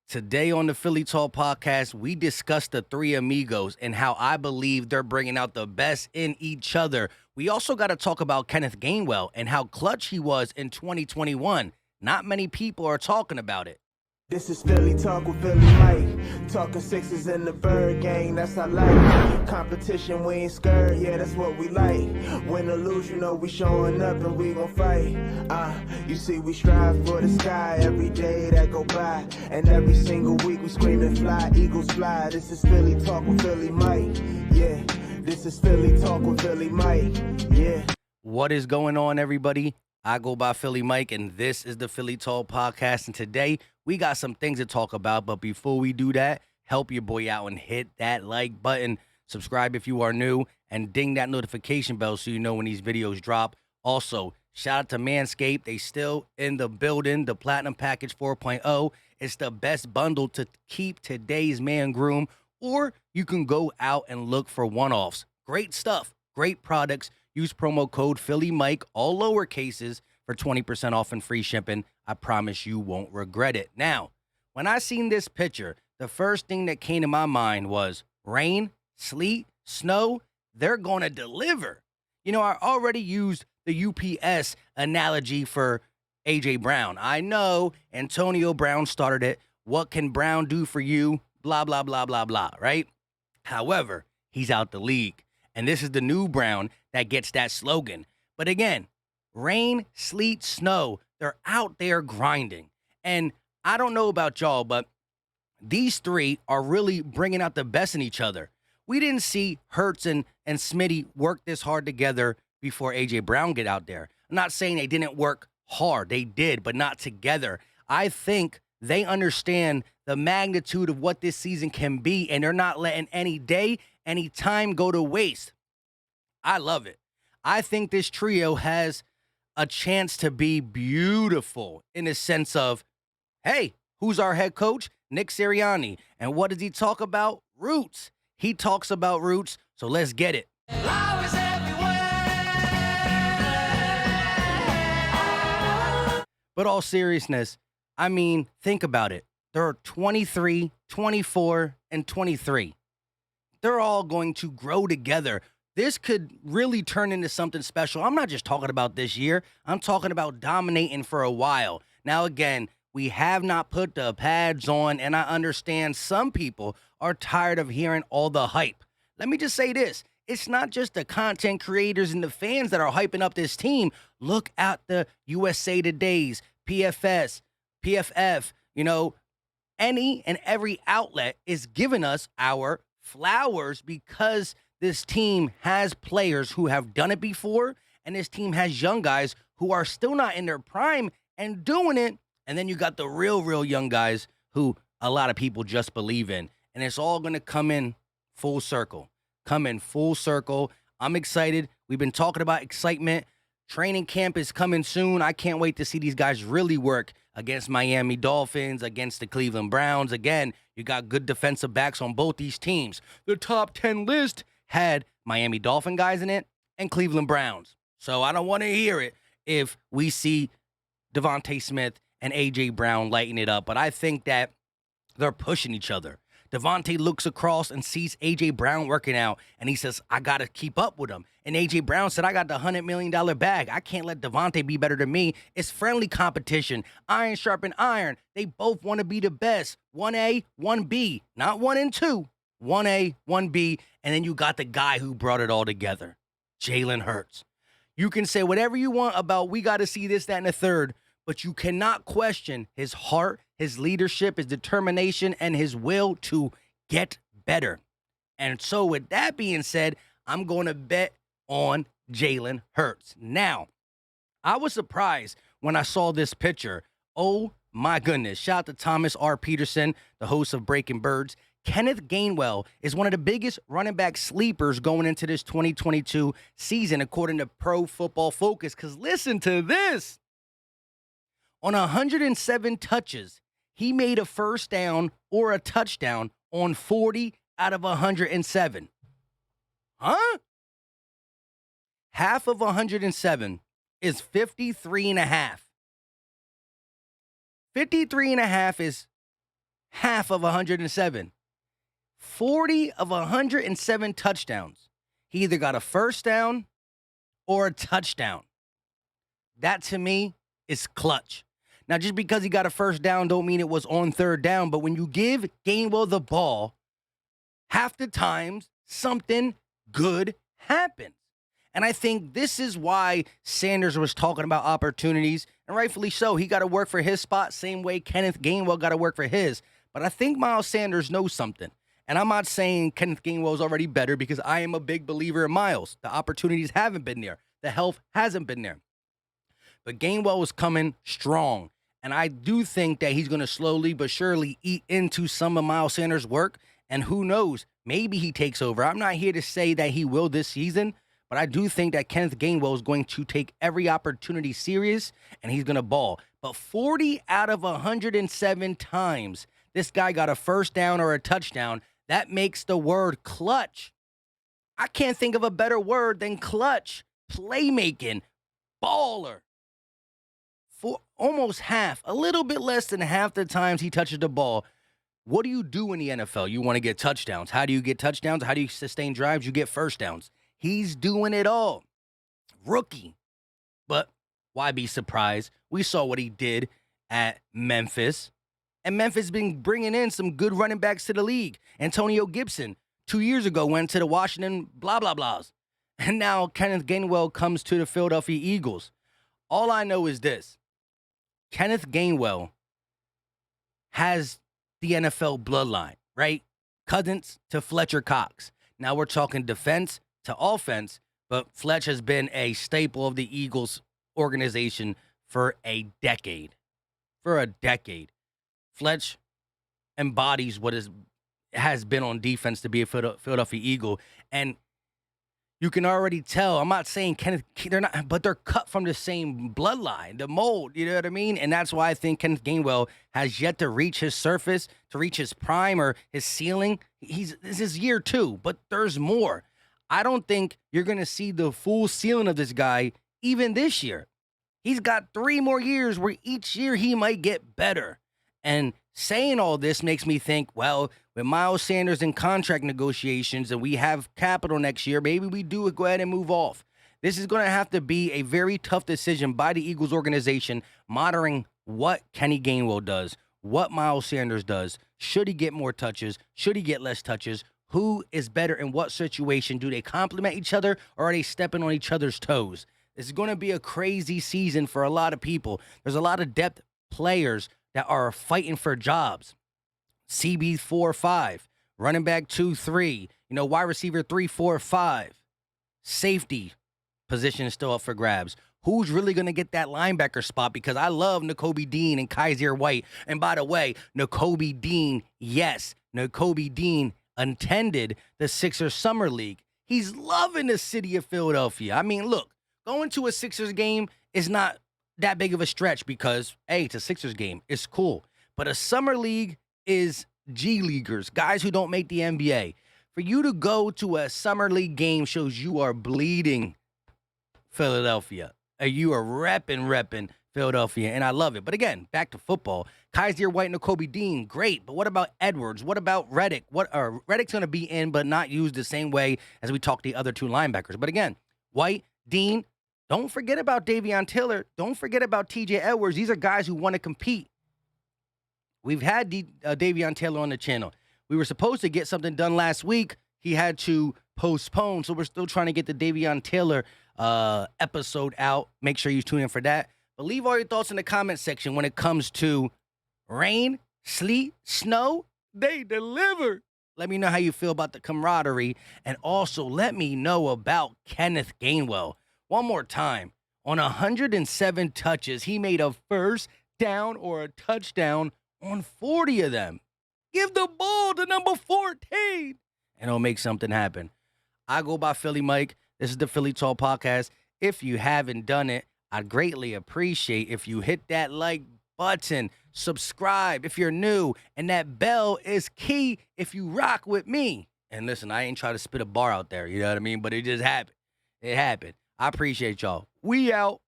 Today on the Philly Talk podcast, we discuss the three amigos and how I believe they're bringing out the best in each other. We also got to talk about Kenneth Gainwell and how clutch he was in 2021. Not many people are talking about it. This is Philly Talk with Philly Mike. Talking sixes in the bird gang, that's our life. Competition, we ain't scared, yeah, that's what we like. Win or lose, you know we showing up and we gon' fight. You see we strive for the sky every day that go by. And every single week we screaming fly, eagles fly. This is Philly Talk with Philly Mike, yeah. This is Philly Talk with Philly Mike, yeah. What is going on, everybody? I go by Philly Mike, and this is the Philly Talk podcast. And today, we got some things to talk about. But before we do that, help your boy out and hit that like button. Subscribe if you are new, and ding that notification bell so you know when these videos drop. Also, shout out to Manscaped. They still in the building. The Platinum Package 4.0. It's the best bundle to keep today's man groomed. Or you can go out and look for one-offs. Great stuff. Great products. Use promo code PhillyMike, all lower cases, for 20% off and free shipping. I promise you won't regret it. Now, when I seen this picture, the first thing that came to my mind was rain, sleet, snow. They're going to deliver. You know, I already used the UPS analogy for A.J. Brown. I know Antonio Brown started it. What can Brown do for you? Blah, blah, blah, blah, blah, right? However, he's out the league. And this is the new Brown that gets that slogan. But again, rain, sleet, snow, they're out there grinding. And I don't know about y'all, but these three are really bringing out the best in each other. We didn't see Hurts and Smitty work this hard together before A.J. Brown get out there. I'm not saying they didn't work hard. They did, but not together. I think they understand the magnitude of what this season can be, and they're not letting any day, any time go to waste. I love it. I think this trio has a chance to be beautiful in the sense of, hey, who's our head coach? Nick Sirianni. And what does he talk about? Roots. He talks about roots, so let's get it. But all seriousness, I mean, think about it. There are 23, 24, and 23. They're all going to grow together. This could really turn into something special. I'm not just talking about this year. I'm talking about dominating for a while. Now, again, we have not put the pads on, and I understand some people are tired of hearing all the hype. Let me just say this. It's not just the content creators and the fans that are hyping up this team. Look at the USA Today's, PFS, PFF, any and every outlet is giving us our flowers because this team has players who have done it before, and this team has young guys who are still not in their prime and doing it. And then you got the real young guys who a lot of people just believe in. And it's all going to come in full circle. I'm excited. We've been talking about excitement. Training camp is coming soon. I can't wait to see these guys really work against Miami Dolphins, against the Cleveland Browns. Again, you got good defensive backs on both these teams. The top 10 list had Miami Dolphin guys in it and Cleveland Browns. So I don't want to hear it if we see Devonta Smith and A.J. Brown lighting it up. But I think that they're pushing each other. Devonta looks across and sees A.J. Brown working out, and he says, I got to keep up with him. And A.J. Brown said, I got the $100 million bag. I can't let Devonta be better than me. It's friendly competition. Iron sharpen iron. They both want to be the best. 1A, 1B. Not 1 and 2. 1A, 1B. And then you got the guy who brought it all together, Jalen Hurts. You can say whatever you want about we got to see this, that, and the third, but you cannot question his heart, his leadership, his determination, and his will to get better. And so with that being said, I'm going to bet on Jalen Hurts. Now, I was surprised when I saw this picture. Oh, my goodness. Shout out to Thomas R. Peterson, the host of Breaking Birds. Kenneth Gainwell is one of the biggest running back sleepers going into this 2022 season, according to Pro Football Focus. Because listen to this. On 107 touches, he made a first down or a touchdown on 40 out of 107. Huh? Half of 107 is 53 and a half. 53 and a half is half of 107. 40 of 107 touchdowns. He either got a first down or a touchdown. That, to me, is clutch. Now, just because he got a first down don't mean it was on third down, but when you give Gainwell the ball, half the times something good happens. And I think this is why Sanders was talking about opportunities, and rightfully so. He got to work for his spot, same way Kenneth Gainwell got to work for his. But I think Miles Sanders knows something. And I'm not saying Kenneth Gainwell is already better, because I am a big believer in Miles. The opportunities haven't been there. The health hasn't been there. But Gainwell was coming strong. And I do think that he's going to slowly but surely eat into some of Miles Sanders' work. And who knows, maybe he takes over. I'm not here to say that he will this season, but I do think that Kenneth Gainwell is going to take every opportunity serious, and he's going to ball. But 40 out of 107 times this guy got a first down or a touchdown, that makes the word clutch. I can't think of a better word than clutch. Playmaking, baller. For almost half, a little bit less than half the times he touches the ball. What do you do in the NFL? You want to get touchdowns. How do you get touchdowns? How do you sustain drives? You get first downs. He's doing it all. Rookie. But why be surprised? We saw what he did at Memphis. And Memphis has been bringing in some good running backs to the league. Antonio Gibson, 2 years ago, went to the Washington blah, blah, blahs. And now Kenneth Gainwell comes to the Philadelphia Eagles. All I know is this. Kenneth Gainwell has the NFL bloodline, right? Cousins to Fletcher Cox. Now we're talking defense to offense, but Fletch has been a staple of the Eagles organization for a decade. Fletch embodies what has been on defense to be a Philadelphia Eagle. And you can already tell, I'm not saying they're not, but they're cut from the same bloodline, the mold, you know what I mean? And that's why I think Kenneth Gainwell has yet to reach his surface, to reach his prime or his ceiling. This is year 2, but there's more. I don't think you're going to see the full ceiling of this guy even this year. He's got 3 more years where each year he might get better. And saying all this makes me think, well, with Miles Sanders in contract negotiations and we have capital next year, maybe we do go ahead and move off. This is going to have to be a very tough decision by the Eagles organization, monitoring what Kenny Gainwell does, what Miles Sanders does. Should he get more touches? Should he get less touches? Who is better in what situation? Do they complement each other, or are they stepping on each other's toes? This is going to be a crazy season for a lot of people. There's a lot of depth players that are fighting for jobs. CB 4-5, running back 2-3, wide receiver 3-4-5. Safety position is still up for grabs. Who's really going to get that linebacker spot? Because I love Nakobe Dean and Kaiser White. And by the way, Nakobe Dean attended the Sixers Summer League. He's loving the city of Philadelphia. I mean, look, going to a Sixers game is not that big of a stretch because, hey, it's a Sixers game. It's cool. But a summer league is G Leaguers, guys who don't make the NBA. For you to go to a summer league game shows you are bleeding Philadelphia. You are repping Philadelphia, and I love it. But again, back to football. Kaiser White and Nakobe Dean, great. But what about Edwards? What about Reddick? Reddick's going to be in, but not used the same way as we talk the other 2 linebackers. But again, White, Dean, don't forget about Davion Taylor. Don't forget about TJ Edwards. These are guys who want to compete. We've had Davion Taylor on the channel. We were supposed to get something done last week. He had to postpone, so we're still trying to get the Davion Taylor episode out. Make sure you tune in for that. But leave all your thoughts in the comment section when it comes to rain, sleet, snow. They deliver. Let me know how you feel about the camaraderie. And also let me know about Kenneth Gainwell. One more time. On 107 touches, he made a first down or a touchdown on 40 of them. Give the ball to number 14, and it'll make something happen. I go by Philly Mike. This is the Philly Talk Podcast. If you haven't done it, I'd greatly appreciate if you hit that like button, subscribe if you're new, and that bell is key if you rock with me. And listen, I ain't trying to spit a bar out there, you know what I mean? But it just happened. It happened. I appreciate y'all. We out.